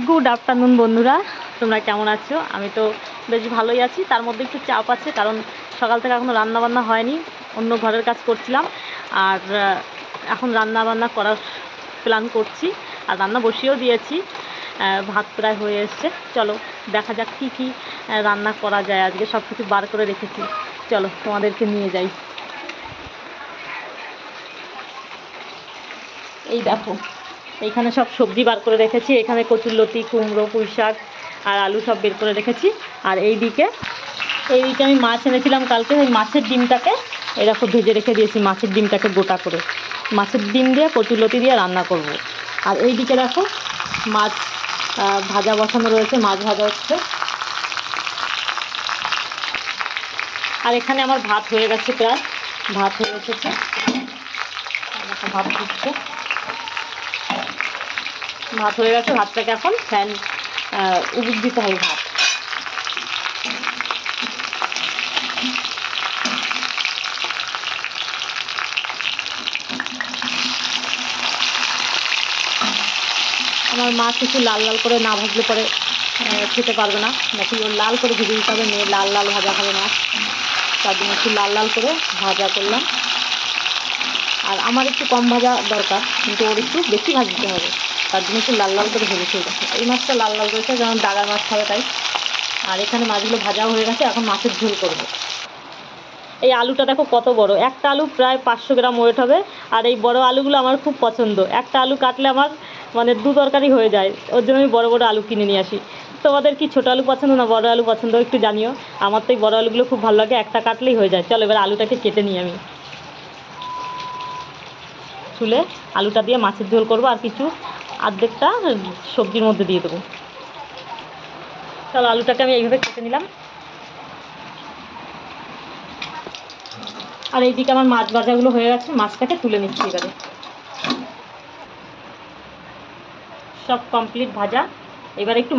Good afternoon বন্ধুরা, তোমরা কেমন আছো? আমি তো বেশ ভালোই আছি। তার মধ্যে একটু চাপ আছে, কারণ সকাল থেকে এখনও রান্নাবান্না হয়নি, অন্য ঘরের কাজ করছিলাম। আর এখন রান্নাবান্না করার প্ল্যান করছি, আর রান্না বসিয়েও দিয়েছি। ভাত প্রায় হয়ে এসছে। চলো দেখা যাক কী কী রান্না করা যায়। আজকে সব কিছু বার করে রেখেছি, চলো তোমাদেরকে নিয়ে যাই। এই দেখো, এইখানে সব সবজি বার করে রেখেছি। এখানে কচুরলতি, কুমড়ো, পুঁই শাক আর আলু সব বের করে রেখেছি। আর এইদিকে আমি মাছ এনেছিলাম কালকে, ওই মাছের ডিমটাকে এরকম ভেজে রেখে দিয়েছি। মাছের ডিমটাকে গোটা করে মাছের ডিম দিয়ে কচুরলতি দিয়ে রান্না করব। আর এইদিকে দেখো মাছ ভাজা বসানো রয়েছে, মাছ ভাজা হচ্ছে। আর এখানে আমার ভাত হয়ে গেছে, প্রায় ভাত হয়ে এসেছে। ভাত দিচ্ছে, ভাত হয়ে গেছে। ভাতটাকে এখন ফ্যান উবুক দিতে হবে। ভাত আমার মাছ একটু লাল লাল করে না ভাজলে পরে খেতে পারবে না, নাকি ওর লাল করে ভেজে দিতে হবে। মেয়ে লাল লাল ভাজা খাবে মাছ, তার জন্য একটু লাল লাল করে ভাজা করলাম। আর আমার একটু কম ভাজা দরকার, কিন্তু ওর একটু বেশি ভাজতে হবে, তার জন্য একটু লাল লাল করে ভেজে খেয়ে গেছে। এই মাছটা লাল লাল করেছে, যেমন ডাগার মাছ খাবে তাই। আর এখানে মাছগুলো ভাজাও হয়ে গেছে, এখন মাছের ঝোল করব। এই আলুটা দেখো কত বড়, একটা আলু প্রায় 500 গ্রাম ওয়েট হবে। আর এই বড় আলুগুলো আমার খুব পছন্দ। একটা আলু কাটলে আমার মানে দু তরকারি হয়ে যায়, ওর জন্য আমি বড় বড় আলু কিনে নিয়ে আসি। তোমাদের কি ছোটো আলু পছন্দ না বড় আলু পছন্দ একটু জানিও। আমার তো এই বড় আলুগুলো খুব ভালো লাগে, একটা কাটলেই হয়ে যায়। চলো এবার আলুটাকে কেটে নিই। আমি ছুলে আলুটা দিয়ে মাছের ঝোল করবো, আর কিছু অর্ধেকটা সবজির মধ্যে দিয়ে দেবো। চলো আলুটাকে আমি এইভাবে কেটে নিলাম। আর এইদিকে আমার মাছ ভাজাগুলো হয়ে গেছে, মাছটাকে তুলে নিচ্ছি এবারে। সব কমপ্লিট ভাজা। এবার একটু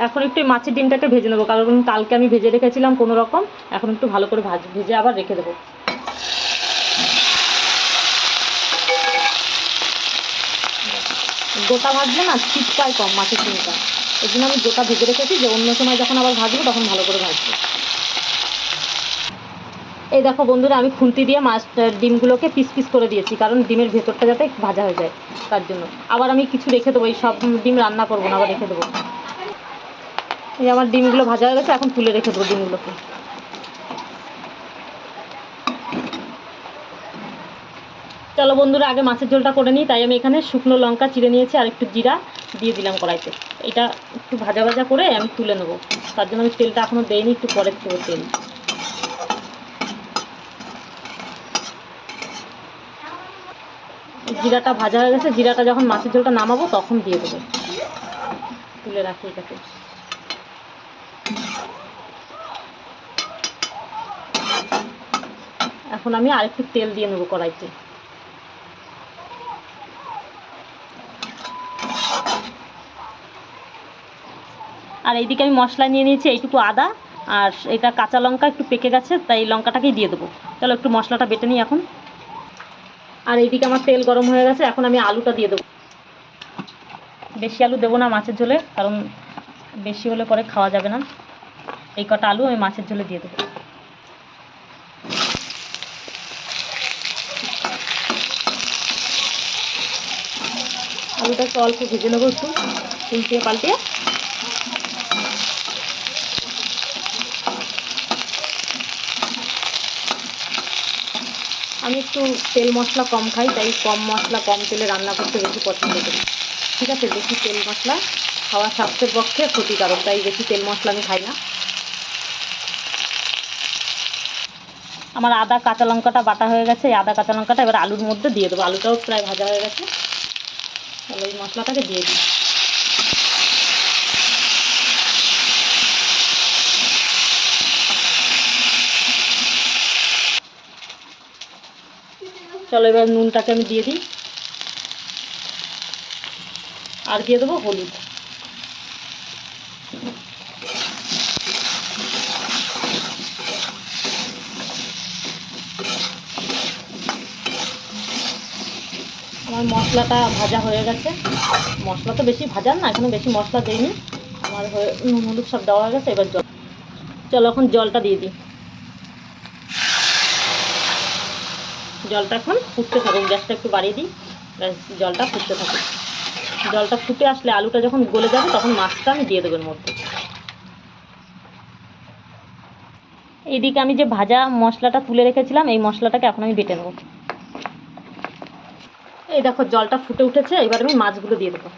এখন একটু মাছের ডিমটাকে ভেজে নেবো, কারণ কালকে আমি ভেজে রেখেছিলাম কোনো রকম। এখন একটু ভালো করে ভেজে আবার রেখে দেবো। গোটা ভাজলে না ছিটকায় কম মাছের ডিমটা, এই জন্য আমি গোটা ভেজে রেখেছি, যে অন্য সময় যখন আবার ভাজবো তখন ভালো করে ভাজবো। এই দেখো বন্ধুরা, আমি খুন্তি দিয়ে মাছ ডিমগুলোকে পিস পিস করে দিয়েছি, কারণ ডিমের ভেতরটা যাতে ভাজা হয়ে যায় তার জন্য। আবার আমি কিছু রেখে দেবো, এই সব ডিম রান্না করবো না, আবার রেখে দেবো। এই আমার ডিমগুলো ভাজা হয়ে গেছে, এখন তুলে রেখে দেবো ডিমগুলোকে। চলো বন্ধুরা, আগে মাছের ঝোলটা করে নিই। তাই আমি এখানে শুকনো লঙ্কা চিড়ে নিয়েছি, আর একটু জিরা দিয়ে দিলাম কড়াইতে। এটা একটু ভাজা ভাজা করে আমি তুলে নেবো, তার জন্য আমি তেলটা এখনও দেইনি, একটু পরে দেবো তেল। জিরাটা ভাজা হয়ে গেছে, জিরাটা যখন মাছের ঝোলটা নামাবো তখন দিয়ে দেবো। তুলে রাখি এটাকে। এখন আমি আরেকটু তেল দিয়ে নেবো কড়াইতে। আর এইদিকে আমি মশলা নিয়ে নিয়েছি, এইটুকু আদা আর এটা কাঁচা লঙ্কা একটু পেকে গেছে, তাই লঙ্কাটাকেই দিয়ে দেবো। চলো একটু মশলাটা বেটে নিই এখন। আর এইদিকে আমার তেল গরম হয়ে গেছে, এখন আমি আলুটা দিয়ে দেবো। বেশি আলু দেবো না মাছের ঝোলে, কারণ বেশি হলে পরে খাওয়া যাবে না। এই কটা আলু আমি মাছের ঝোলে দিয়ে দেবো। আলুটাকে অল্প ভেজে নেবো, একটু উল্টিয়ে পাল্টিয়ে। আমি একটু তেল মশলা কম খাই, তাই কম মশলা কম তেলে রান্না করতে বেশি পছন্দ করি। ঠিক আছে, বেশি তেল মশলা খাওয়া স্বাস্থ্যের পক্ষে ক্ষতিকারক, তাই বেশি তেল মশলা আমি খাই না। আমার আদা কাঁচা লঙ্কাটা বাটা হয়ে গেছে, এই আদা কাঁচা লঙ্কাটা এবার আলুর মধ্যে দিয়ে দেবো। আলুটাও প্রায় ভাজা হয়ে গেছে, তাহলে এই মশলাটাকে দিয়ে দিই। চলো এবার নুনটাকে আমি দিয়ে দিই, আর দিয়ে দেবো হলুদ। আমার আমার মশলাটা ভাজা হয়ে গেছে। মশলা তো বেশি ভাজার না, এখানে বেশি মশলা দিইনি। আমার নুন হলুদ সব দেওয়া হয়ে গেছে। এবার চলো এখন জলটা দিয়ে দিই। জলটা এখন ফুটতে থাকুক, গ্যাসটা একটু বাড়িয়ে দিই, জলটা ফুটতে থাকুক। জলটা ফুটে আসলে আলুটা যখন গলে যাবে তখন মাছটা আমি দিয়ে দেবো এর মধ্যে। এইদিকে আমি যে ভাজা মশলাটা তুলে রেখেছিলাম, এই মশলাটাকে এখন আমি বেটে নেব। এই দেখো জলটা ফুটে উঠেছে, এবার আমি মাছগুলো দিয়ে দেবো।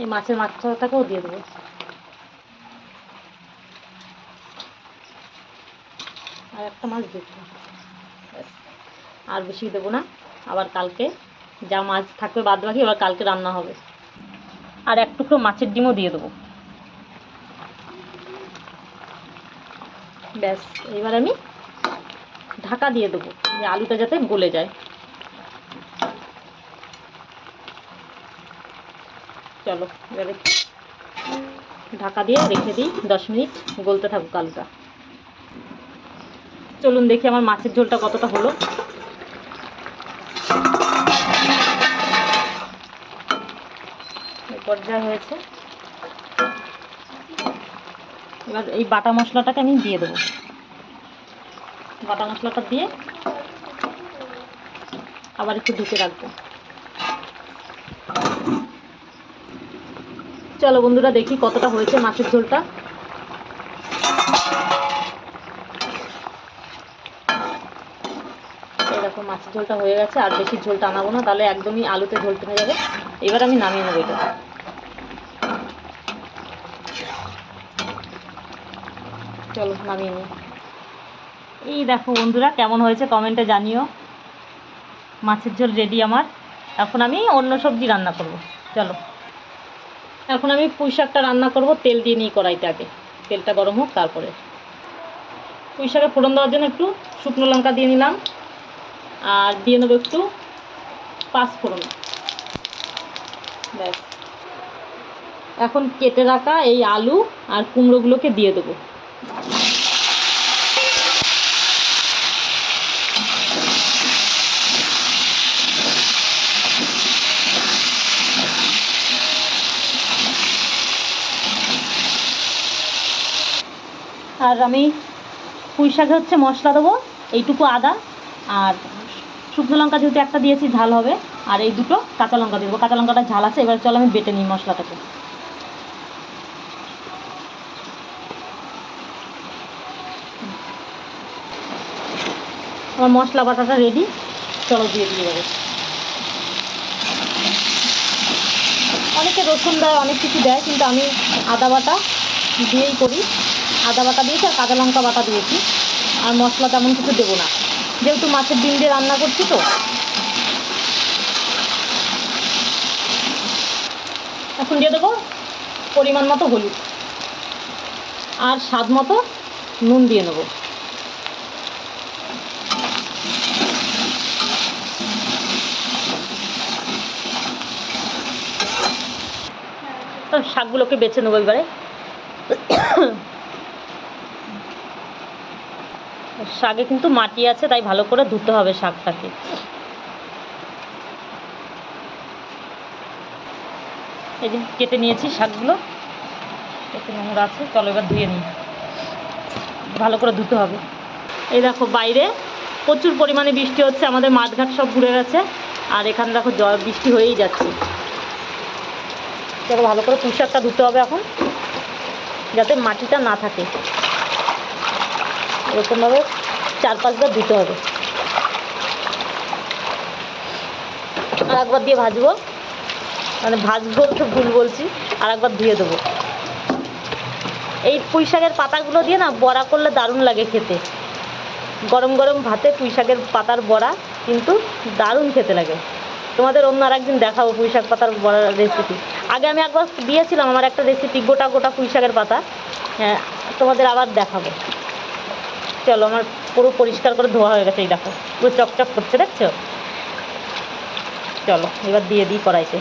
এই মাছের মাথাটাকেও দিয়ে দেবো। আর একটা মাছ দিয়ে দেবো, আর বেশি দেবো না। আবার কালকে যা মাছ থাকবে বাদ বাকি আবার কালকে রান্না হবে। আর এক টুকরো মাছের ডিমও দিয়ে দেবো। ব্যাস, এবার আমি ঢাকা দিয়ে দেবো যে আলুটা যাতে গলে যায়। চলো এবারে ঢাকা দিয়ে রেখে দিই 10 মিনিট, গলতে থাকুক আলুটা। চলুন দেখি আমার মাছের ঝোলটা কতটা হলো। এই পর্যায়ে হয়েছে। এবার এই বাটা মশলাটাকে আমি দিয়ে দেবো। বাটা মশলাটা দিয়ে আবার একটু ঢেকে রাখবো। চলো বন্ধুরা দেখি কতটা হয়েছে মাছের ঝোলটা। এরকম মাছের ঝোলটা হয়ে গেছে, আর বেশি ঝোল টানাবো না, তাহলে একদমই আলুতে ঝোল টেনে যাবে। এবার আমি নামিয়ে নেবো এটা। চলো নামিয়ে নিই। এই দেখো বন্ধুরা কেমন হয়েছে কমেন্টে জানিও। মাছের ঝোল রেডি আমার। এখন আমি অন্য সবজি রান্না করব। চলো এখন আমি পুঁই শাকটা রান্না করব। তেল দিয়ে নিই কড়াইতে, আগে তেলটা গরম হোক তারপরে। পুঁই শাকে ফোড়ন দেওয়ার জন্য একটু শুকনো লঙ্কা দিয়ে নিলাম, আর দিয়ে নেবো একটু পাঁচফোড়ন। ব্যাস, এখন কেটে রাখা এই আলু আর কুমড়োগুলোকে দিয়ে দেবো। আর আমি পুঁই শাকে হচ্ছে মশলা দেবো, এইটুকু আদা আর শুকনো লঙ্কা যেহেতু একটা দিয়েছি ঝাল হবে, আর এই দুটো কাঁচা লঙ্কা দিয়ে দেবো। কাঁচা লঙ্কাটা ঝাল আছে। এবার চলো আমি বেটে নিই মশলাটাকে। আমার মশলা বাটাটা রেডি, চলো দিয়ে দিয়ে দেবো। অনেকে রসুন দেয়, অনেক কিছু দেয়, কিন্তু আমি আদা বাটা দিয়েই করি। আদা বাটা দিয়েছি আর কাঁচা লঙ্কা বাটা দিয়েছি, আর মশলা তেমন কিছু দেবো না, যেহেতু মাছের ডিম দিয়ে রান্না করছি। তো এখন দিয়ে দেবো পরিমাণ মতো হলুদ, আর স্বাদ মতো নুন দিয়ে নেবো। তো শাকগুলোকে বেছে নেবো এবারে। শাকে কিন্তু মাটি আছে, তাই ভালো করে ধুতে হবে শাকটাকে। এই যে কেটে নিয়েছি শাকগুলো, একটু নোংরা আছে, চলো এবার ধুয়ে নিই। ভালো করে ধুতে হবে। এই দেখো বাইরে প্রচুর পরিমাণে বৃষ্টি হচ্ছে, আমাদের মাঠঘাট সব ঘুরে গেছে, আর এখানে দেখো জল বৃষ্টি হয়েই যাচ্ছে। চলো ভালো করে পুঁই শাকটা ধুতে হবে এখন, যাতে মাটিটা না থাকে। এরকমভাবে 4-5 বার ধুতে হবে। আর একবার দিয়ে ভাজবো, মানে ভাজবো তো ভুল বলছি, আর একবার ধুয়ে দেবো। এই পুঁই শাকের পাতাগুলো দিয়ে না বড়া করলে দারুণ লাগে খেতে। গরম গরম ভাতে পুঁই শাকের পাতার বড়া কিন্তু দারুণ খেতে লাগে। তোমাদের অন্য আর একদিন দেখাবো পুঁই শাক পাতার বড়ার রেসিপি। আগে আমি একবার দিয়েছিলাম আমার একটা রেসিপি, গোটা গোটা পুঁই শাকের পাতা। হ্যাঁ, তোমাদের আবার দেখাবো। চলো আমার পুরো পরিষ্কার করে ধোয়া হয়ে গেছে, এই দেখো পুরো চকচক করছে, দেখছো? চলো এবার দিয়ে দিই কড়াইতে।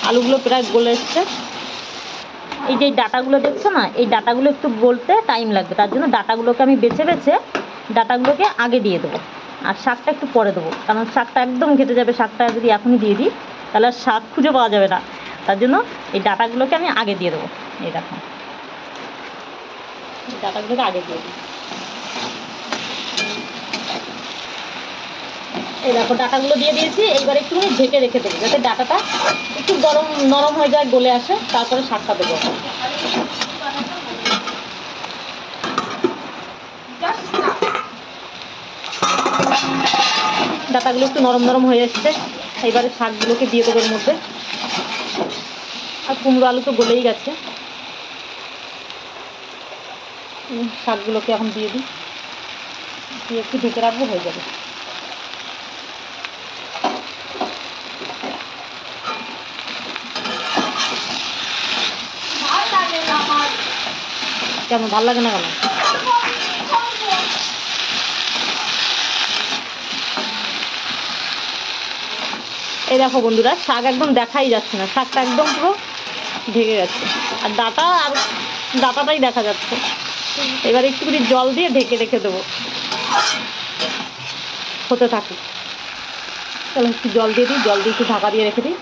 আলুগুলো প্রায় গলে এসছে, এই যে ডাটাগুলো দেখছো না, এই ডাটাগুলো একটু গলতে টাইম লাগবে, তার জন্য ডাটাগুলোকে আমি বেছে বেছে ডাটাগুলোকে আগে দিয়ে দেবো, আর শাকটা একটু পরে দেবো, কারণ শাকটা একদম ঘেটে যাবে। শাকটা যদি এখনই দিয়ে দিই তাহলে আর শাক খুঁজে পাওয়া যাবে না, তার জন্য এই ডাটাগুলোকে আমি আগে দিয়ে দেবো। এই দেখো ডাটাগুলোকে আগে দিয়ে দিই। এই দেখো ডাটাগুলো দিয়ে দিয়েছি। এইবার একটুখানি ঢেকে রেখে দেবো যাতে ডাটাটা একটু নরম হয়ে যায়, গলে আসে, তারপরে শাকটা দেবো। ডাটাগুলো একটু নরম নরম হয়ে এসছে, এইবারে শাকগুলোকে দিয়ে দেবো এর মধ্যে। আর কুমড়ো আলু তো গলেই গেছে, শাকগুলোকে এখন দিয়ে দিই, দিয়ে একটু ঢেকে রাখবো, হয়ে যাবে। কেন ভালো লাগে না কেন? এই দেখো বন্ধুরা, শাক একদম দেখাই যাচ্ছে না, শাকটা একদম পুরো ঢেকে গেছে, আর ডাটাটাই দেখা যাচ্ছে। এবার একটুখানি জল দিয়ে ঢেকে রেখে দেবো, হতে থাকি। চলো একটু জল দিয়ে দিই, জল দিয়ে একটু ঢাকা দিয়ে রেখে দিই।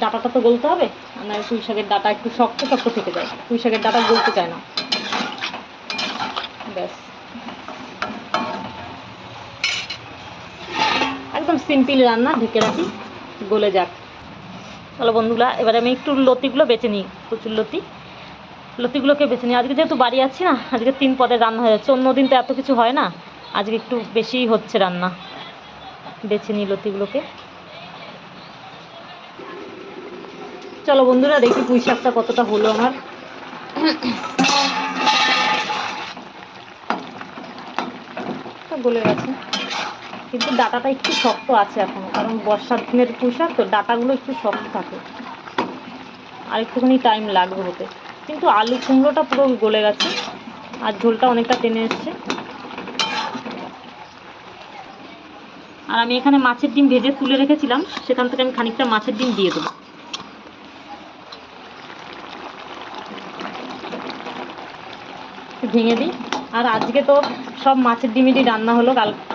ডাটাটা তো গলতে হবে, না পুঁই শাকের ডাটা একটু শক্ত শক্ত থেকে যায়, পুঁই শাকের ডাটা গলতে চায় না। ব্যাস, একদম সিম্পল রান্না, ঢেকে রাখি, গলে যাক। চলো বন্ধুরা, এবারে আমি একটু লতিগুলো বেছে নিই, প্রচুর লতিগুলোকে বেছে নিই। আজকে যেহেতু বাড়ি আছি না, আজকে 3 পদের রান্না হয়ে যাচ্ছে, অন্য দিন তো এত কিছু হয় না, আজকে একটু বেশিই হচ্ছে রান্না। বেছে নিই লতিগুলোকে। চলো বন্ধুরা, দেখি পুঁই শাকটা কতটা হলো আমার। গলে গেছে, কিন্তু ডাটাটা একটু শক্ত আছে এখনো, কারণ বর্ষার দিনের পুঁই শাক তো ডাটাগুলো একটু শক্ত থাকে, আর একটুখানি টাইম লাগবে হতে। কিন্তু আলু কুমড়োটা পুরো গলে গেছে, আর ঝোলটা অনেকটা টেনে এসছে। আর আমি এখানে মাছের ডিম ভেজে তুলে রেখেছিলাম, সেখান থেকে আমি খানিকটা মাছের ডিম দিয়ে দেবো। ভেঙে দিই। আর আজকে তো সব মাছের ডিমেরই রান্না হলো।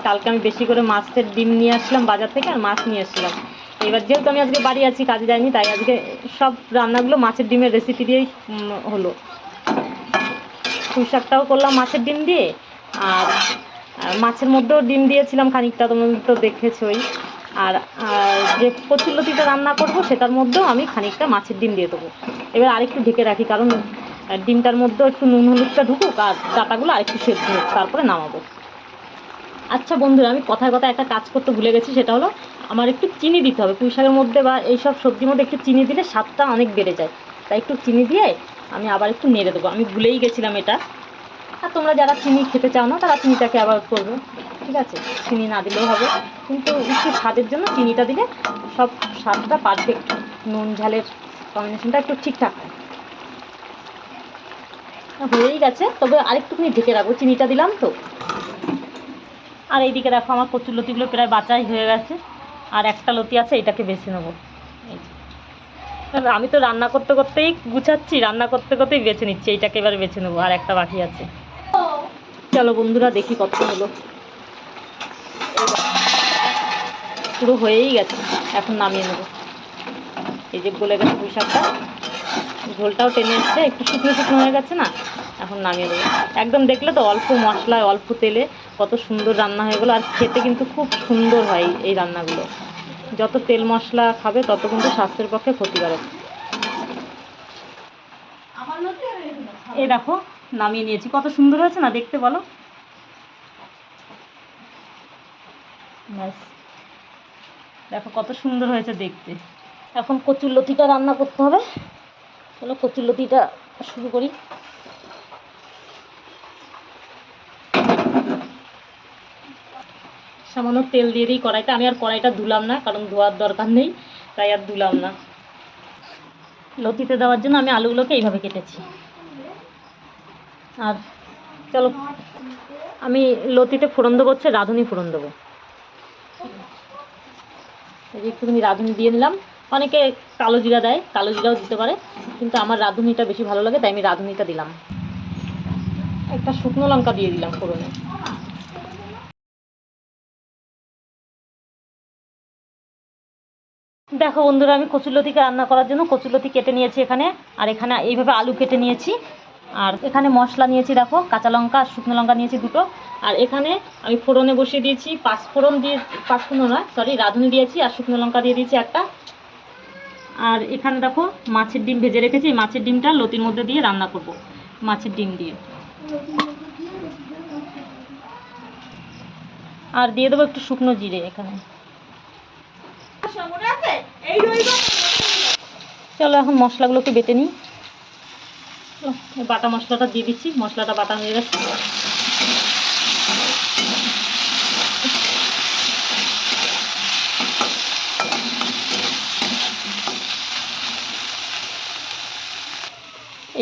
কালকে আমি বেশি করে মাছের ডিম নিয়ে আসলাম বাজার থেকে, আর মাছ নিয়ে এসেছিলাম। এবার যেহেতু আমি আজকে বাড়ি আছি, কাজে যাইনি, তাই আজকে সব রান্নাগুলো মাছের ডিমের রেসিপি দিয়েই হলো। পুঁই শাকটাও করলাম মাছের ডিম দিয়ে, আর মাছের মধ্যেও ডিম দিয়েছিলাম খানিকটা, তোমরা তো দেখেছোই। আর যে কচুরলতিটা রান্না করব সেটার মধ্যেও আমি খানিকটা মাছের ডিম দিয়ে দেবো। এবার আরেকটু ঢেকে রাখি, কারণ ডিমটার মধ্যেও একটু নুন হলুদটা ঢুকুক, আর ডাটাগুলো আরেকটু সেদ্ধ হোক, তারপরে নামাবো। আচ্ছা বন্ধুরা, আমি কথায় কথায় একটা কাজ করতে ভুলে গেছি, সেটা হলো আমার একটু চিনি দিতে হবে পুঁই শাকের মধ্যে, বা এইসব সবজির মধ্যে একটু চিনি দিলে স্বাদটা অনেক বেড়ে যায়। তাই একটু চিনি দিয়ে আমি আবার একটু নেড়ে দেবো, আমি ভুলেই গেছিলাম এটা। আর তোমরা যারা চিনি খেতে চাও না, তারা চিনিটাকে অ্যাভয়েড করবে, ঠিক আছে, চিনি না দিলেও হবে, কিন্তু একটু স্বাদের জন্য চিনিটা দিলে সব স্বাদটা পারফেক্ট, নুন ঝালের কম্বিনেশনটা একটু ঠিকঠাক হয়। হয়েই গেছে, তবে আরেকটুখানি ঢেকে রাখবো, চিনিটা দিলাম তো। আর এইদিকে দেখো, আমার কচুর লতিগুলো প্রায় বাছাই হয়ে গেছে, আর একটা লতি আছে, এটাকে বেছে নেবো। আমি তো রান্না করতে করতেই গুছাচ্ছি, রান্না করতে করতেই বেছে নিচ্ছি, এইটাকে এবার বেছে নেবো, আর একটা বাকি আছে। চলো বন্ধুরা, দেখি কত হলো। পুরো হয়েই গেছে, এখন নামিয়ে নেবো। এই যে গলে গেছে পুঁই শাকটা, ঝোলটাও টেনে এসছে, একটু শুকনো শুকনো হয়ে গেছে না, এখন নামিয়ে দেবো। একদম দেখলে তো, অল্প মশলায় অল্প তেলে কত সুন্দর রান্না হয়ে গেলো। আর খেতে কিন্তু খুব সুন্দর হয় এই রান্নাগুলো। যত তেল মশলা খাবে তত কিন্তু স্বাস্থ্যের পক্ষে ক্ষতিকারক। এই দেখো, নামিয়ে নিয়েছি, কত সুন্দর হয়েছে না দেখতে, বলো? ব্যাস, দেখো কত সুন্দর হয়েছে দেখতে। এখন কচুরলতিটা রান্না করতে হবে। চলো কচুরলতিটা শুরু করি। সামান্য তেল দিয়ে দিই কড়াইতে, আমি আর কড়াইটা ধুলাম না, কারণ ধোয়ার দরকার নেই, তাই আর ধুলাম না। লতিতে দেওয়ার জন্য আমি আলুগুলোকে এইভাবে কেটেছি। আর চলো, আমি লতিতে ফোড়ন দেবো, হচ্ছে রাঁধুনি ফোড়ন দেবো। একটুখানি রাঁধুনি দিয়ে নিলাম, অনেকে কালো জিরা দেয়, কালো জিরাও দিতে পারে, কিন্তু আমার রাঁধুনিটা বেশি ভালো লাগে, তাই আমি রাঁধুনিটা দিলাম। একটা শুকনো লঙ্কা দিয়ে দিলাম ফোড়নে। দেখো বন্ধুরা, আমি কচুরলতিকে রান্না করার জন্য কচুরলতি কেটে নিয়েছি এখানে, আর এখানে এইভাবে আলু কেটে নিয়েছি, আর এখানে মশলা নিয়েছি, দেখো কাঁচা লঙ্কা আর শুকনো লঙ্কা নিয়েছি দুটো, আর এখানে আমি ফোড়নে বসিয়ে দিয়েছি পাঁচফোড়ন দিয়ে, পাঁচফোড়ন নয় সরি, রাঁধুনি দিয়েছি, আর শুকনো লঙ্কা দিয়ে দিয়েছি একটা। আর এখানে দেখো মাছের ডিম ভেজে রেখেছি, মাছের ডিমটা লতির মধ্যে দিয়ে রান্না করব, মাছের ডিম দিয়ে। আর দিয়ে দেবো একটু শুকনো জিরে এখানে। চলো এখন মশলাগুলোকে বেটে নিই। বাটা মশলাটা দিয়ে দিচ্ছি, মশলাটা বাটা হয়ে গেছে।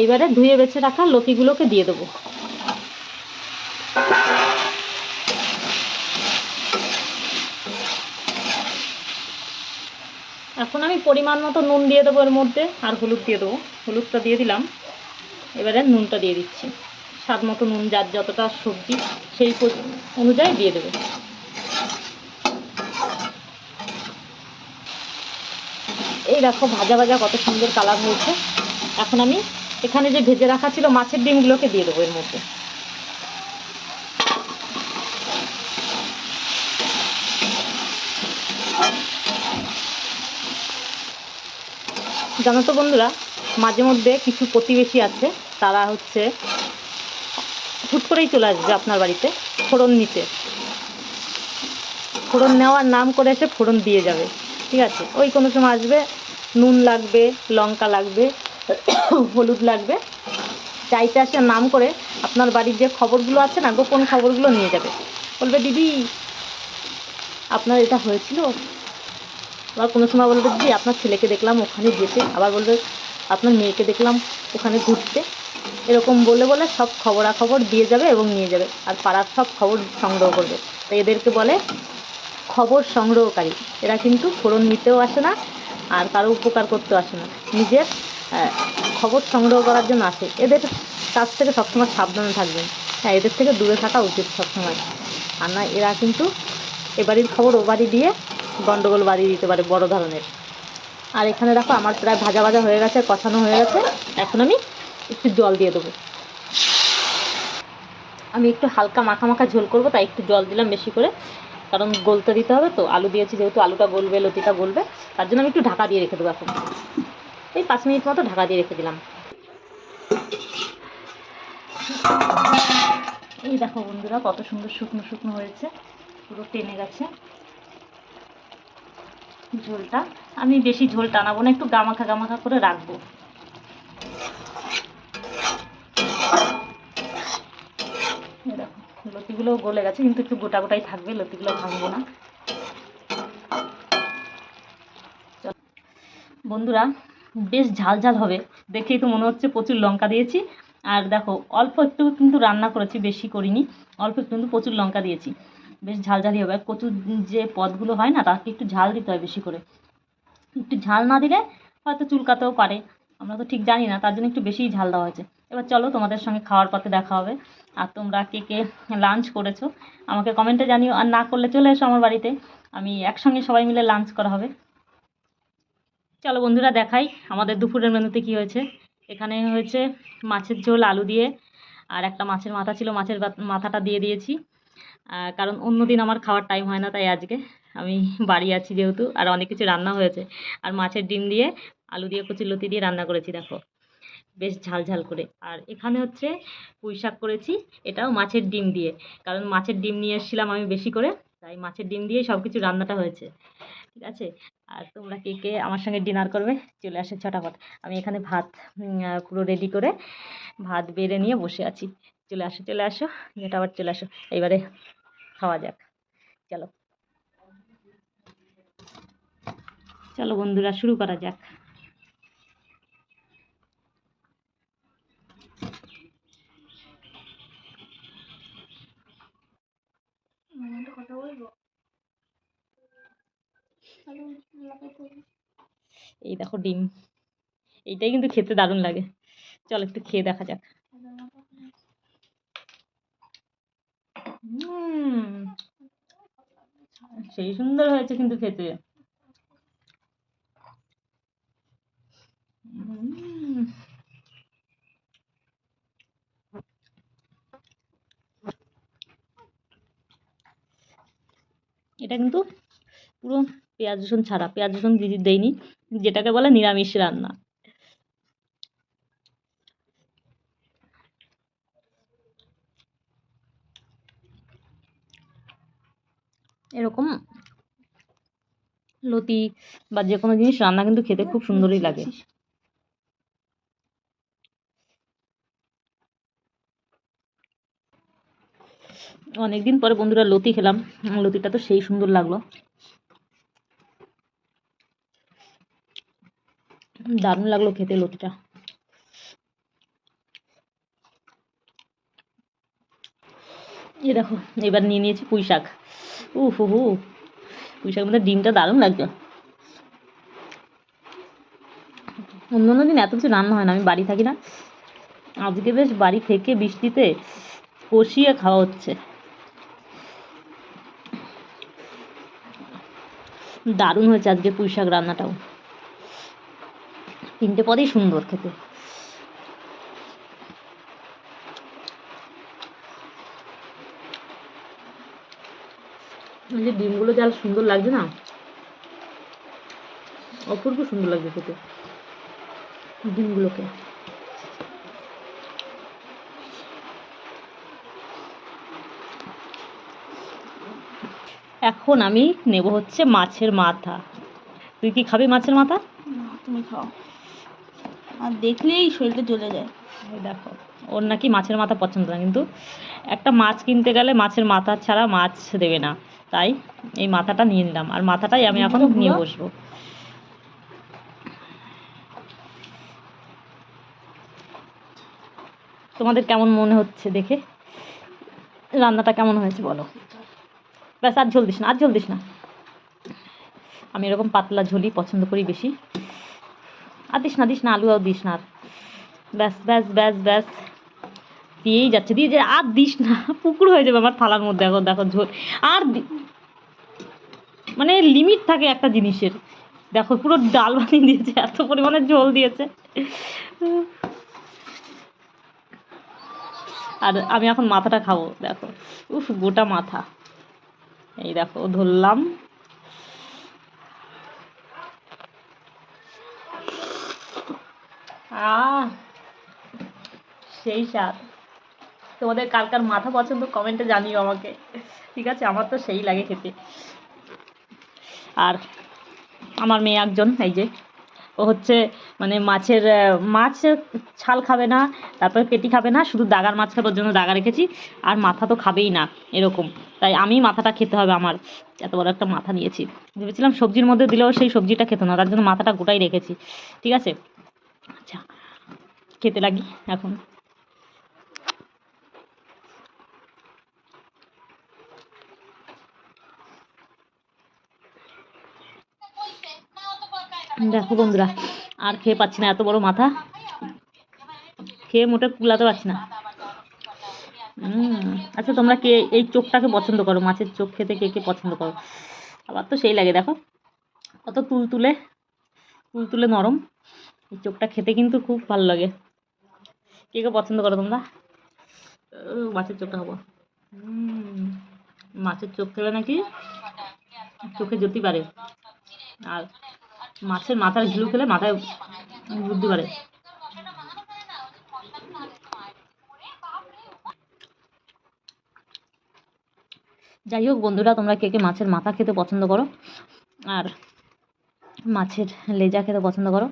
এইবারে ধুয়ে বেছে রাখা লতিগুলোকে দিয়ে দেবো। এখন আমি পরিমাণ মতো নুন দিয়ে দেবো এর মধ্যে, আর হলুদ দিয়ে দেবো, হলুদটা দিয়ে দিলাম। এবারে নুনটা দিয়ে দিচ্ছি, স্বাদ মতো নুন, যার যতটা সবজি সেই অনুযায়ী দিয়ে দেবে। এই দেখো ভাজা ভাজা কত সুন্দর কালার হয়েছে। এখন আমি এখানে যে ভেজে রাখা ছিল মাছের ডিমগুলোকে দিয়ে দেবো এর মধ্যে। জানো তো বন্ধুরা, মাঝে মধ্যে কিছু প্রতিবেশী আছে, তারা হচ্ছে হুট করেই চলে আসবে আপনার বাড়িতে ফোড়ন নিতে, ফোড়ন নেওয়ার নাম করে এসে ফোড়ন দিয়ে যাবে। ঠিক আছে, ওই কোনো সময় আসবে, নুন লাগবে, লঙ্কা লাগবে, হলুদ লাগবে, চাইতে আসার নাম করে আপনার বাড়ির যে খবরগুলো আছে না, গোপন খবরগুলো নিয়ে যাবে। বলবে দিদি আপনার এটা হয়েছিল, আবার কোনো সময় বলবে দিদি আপনার ছেলেকে দেখলাম ওখানে যেতে, আবার বলবে আপনার মেয়েকে দেখলাম ওখানে ঘুরতে, এরকম বলে বলে সব খবরাখবর দিয়ে যাবে এবং নিয়ে যাবে, আর পাড়ার সব খবর সংগ্রহ করবে। তো এদেরকে বলে খবর সংগ্রহকারী। এরা কিন্তু ফোড়ন নিতেও আসে না, আর কারো উপকার করতেও আসে না, নিজের খবর সংগ্রহ করার জন্য আসে। এদের কাছ থেকে সবসময় সাবধানে থাকবেন। হ্যাঁ, এদের থেকে দূরে থাকা উচিত সবসময়, আর না এরা কিন্তু এ বাড়ির খবর ও বাড়ি দিয়ে গন্ডগোল বাড়িয়ে দিতে পারে বড় ধরনের। আর এখানে দেখো আমার প্রায় ভাজা ভাজা হয়ে গেছে, কষানো হয়ে গেছে। এখন আমি একটু জল দিয়ে দেবো। আমি একটু হালকা মাখা মাখা ঝোল করব, তাই একটু জল দিলাম বেশি করে, কারণ গলতে দিতে হবে তো, আলু দিয়েছি যেহেতু, আলুটা গলবে, লতিটা গলবে, তার জন্য আমি একটু ঢাকা দিয়ে রেখে দেবো। এখন এই 5 মিনিট মতো ঢাকা দিয়ে রেখে দিলাম। এই দেখো বন্ধুরা, কত সুন্দর শুকনো শুকনো হয়েছে, পুরো টেনে গেছে ঝোলটা। আমি বেশি ঝোল টানাবো না, একটু গামাখা গামাখা করে রাখবো। দেখো লতিগুলো গলে গেছে, কিন্তু একটু গোটা গোটাই থাকবে, লতিগুলো ভাঙবো না। বন্ধুরা বেশ ঝাল ঝাল হবে, দেখেই তো মনে হচ্ছে প্রচুর লঙ্কা দিয়েছি। আর দেখো অল্প একটু কিন্তু রান্না করেছি, বেশি করিনি, অল্প একটু কিন্তু প্রচুর লঙ্কা দিয়েছি। বেশ ঝাল ঝালই হবে। আর কচুর যে পদগুলো হয় না, তাকে একটু ঝাল দিতে হয় বেশি করে, একটু ঝাল না দিলে হয়তো চুলকাতেও পারে, আমরা তো ঠিক জানি না, তার জন্য একটু বেশিই ঝাল দেওয়া হয়েছে। এবার চলো তোমাদের সঙ্গে খাওয়ার পথে দেখা হবে। আর তোমরা কে কে লাঞ্চ করেছো আমাকে কমেন্টে জানিও, আর না করলে চলে এসো আমার বাড়িতে, আমি একসঙ্গে সবাই মিলে লাঞ্চ করা হবে। চলো বন্ধুরা দেখাই আমাদের দুপুরের মেনুতে কি হয়েছে। এখানে হয়েছে মাছের ঝোল আলু দিয়ে, আর একটা মাছের মাথা ছিল, মাছের মাথাটা দিয়ে দিয়েছি, কারণ অন্য দিন আমার খাওয়ার টাইম হয় না, তাই আজকে আমি বাড়ি আছি যেহেতু, আর অনেক কিছু রান্না হয়েছে। আর মাছের ডিম দিয়ে, আলু দিয়ে, কচুরলতি দিয়ে রান্না করেছি দেখো, বেশ ঝাল ঝাল করে। আর এখানে হচ্ছে পুঁই শাক করেছি, এটাও মাছের ডিম দিয়ে, কারণ মাছের ডিম নিয়ে এসেছিলাম আমি বেশি করে, তাই মাছের ডিম দিয়েই সব কিছু রান্নাটা হয়েছে। ঠিক আছে, আর তোমরা কে কে আমার সঙ্গে ডিনার করবে চলে আসে ঝটাফট। আমি এখানে ভাত পুরো রেডি করে ভাত বেড়ে নিয়ে বসে আছি। চলে আসো চলে আসো, ঝটাফট চলে আসো, এবারে খাওয়া যাক। চলো চলো বন্ধুরা, শুরু করা যাক। কথা বলবো। এই দেখো ডিম, এইটাই কিন্তু খেতে দারুণ লাগে। চল একটু খেয়ে দেখা যাক। সেই সুন্দর হয়েছে কিন্তু খেতে। এটা কিন্তু পুরো পেঁয়াজ রসুন ছাড়া, পেঁয়াজ রসুন দেইনি, যেটাকে বলে নিরামিষ রান্না। এরকম লতি বা যে কোনো জিনিস রান্না কিন্তু খেতে খুব সুন্দরই লাগে। অনেকদিন পরে বন্ধুরা লতি খেলাম, লতিটা তো সেই সুন্দর লাগলো, দারুণ লাগলো খেতে লতিটা। এই দেখো এবার নিয়ে নিয়েছি পুঁই শাক। হু পুঁই শাকের মধ্যে ডিমটা দারুণ লাগছে। অন্য অন্য দিন এত কিছু রান্না হয় না, আমি বাড়ি থাকি না, আজকে বেশ বাড়ি থেকে বৃষ্টিতে কষিয়ে খাওয়া হচ্ছে। দারুণ হয়েছে আজকে পুঁই শাক রান্নাটাও, তিনটে পদেই সুন্দর খেতে। যে ডিমগুলো যা সুন্দর লাগছে না, অপূর্ব সুন্দর লাগছে খেতে ডিমগুলোকে। এখন আমি নেব হচ্ছে মাছের মাথা। তুই কি খাবি মাছের মাথা? তুমি খাও, আর দেখলেই শরীরটা জ্বলে যায়। এই দেখো ওর নাকি মাছের মাথা পছন্দ না, কিন্তু একটা মাছ কিনতে গেলে মাছের মাথা ছাড়া মাছ দেবে না, তাই এই মাথাটা নিয়ে নিলাম, আর মাথাটাই আমি এখন নিয়ে বসবো। তোমাদের কেমন মনে হচ্ছে দেখে, রান্নাটা কেমন হয়েছে বলো? ব্যাস আর ঝোল দিস না, আর ঝোল দিস না, আমি এরকম পাতলা ঝোলই পছন্দ করি বেশি। আর দিস না আলু আর দিস না, আর ব্যাস ব্যাস ব্যাস ব্যাস দিয়েই যাচ্ছে, দিয়ে যে আর দিস না, পুকুর হয়ে যাবে আমার থালার মধ্যে। এখন দেখো ঝোল আর মানে লিমিট থাকে একটা জিনিসের। দেখো পুরো ডাল বানিয়ে দিয়েছে, এত পরিমাণে ঝোল দিয়েছে। আর আমি এখন মাথাটা খাবো, দেখো উফ গোটা মাথা, এই দেখো ধরলাম। সেই স্বাদ। তোমাদের কার কার মাথা পছন্দ কমেন্টে জানিও আমাকে, ঠিক আছে? আমার তো সেই লাগে খেতে। আর আমার মেয়ে একজন, এই যে ও হচ্ছে মানে মাছ ছাল খাবে না, তারপরে পেটি খাবে না, শুধু দাগার মাছ খাবে, ওর জন্য দাগা রেখেছি। আর মাথা তো খাবেই না এরকম, তাই আমি মাথাটা খেতে হবে আমার। এত বড় একটা মাথা নিয়েছি, ভেবেছিলাম সবজির মধ্যে দিলেও সেই সবজিটা খেত না, তার জন্য মাথাটা গোটাই রেখেছি, ঠিক আছে? আচ্ছা খেতে লাগি এখন। দেখো বন্ধুরা আর খেয়ে পাচ্ছি না, এত বড় মাথা খেয়ে মোটে কুলাতে পারছি না। আচ্ছা তোমরা কে এই চোখটাকে পছন্দ করো? মাছের চোখ খেতে কে কে পছন্দ করো? আবার তো সেই লাগে, দেখো কত তুলতুলে তুলতুলে নরম, এই চোখটা খেতে কিন্তু খুব ভালো লাগে। কে কে পছন্দ করো তোমরা? মাছের চোখটা খাবো। মাছের চোখ খেলে নাকি চোখে জ্যোতি বাড়ে, আর মাছের মাথার ঘিলু খেলে মাথায় বুদ্ধি বাড়ে। যাই হোক বন্ধুরা, তোমরা কে কে মাছের মাথা খেতে পছন্দ করো আর মাছের লেজা খেতে পছন্দ করো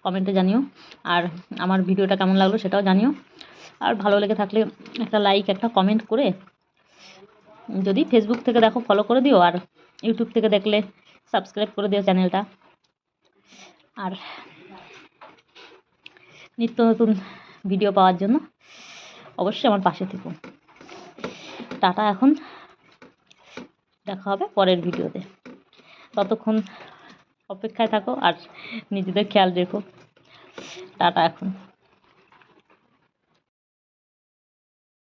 কমেন্টে জানিও। আর আমার ভিডিওটা কেমন লাগলো সেটাও জানিও। আর ভালো লেগে থাকলে একটা লাইক একটা কমেন্ট করে, যদি ফেসবুক থেকে দেখো ফলো করে দিও, আর ইউটিউব থেকে দেখলে সাবস্ক্রাইব করে দিও চ্যানেলটা। আর নিত্য নতুন ভিডিও পাওয়ার জন্য অবশ্যই আমার পাশে থেকো। টাটা, এখন দেখা হবে পরের ভিডিওতে। ততক্ষণ অপেক্ষায় থাকো আর নিজেদের খেয়াল রেখো। টাটা এখন।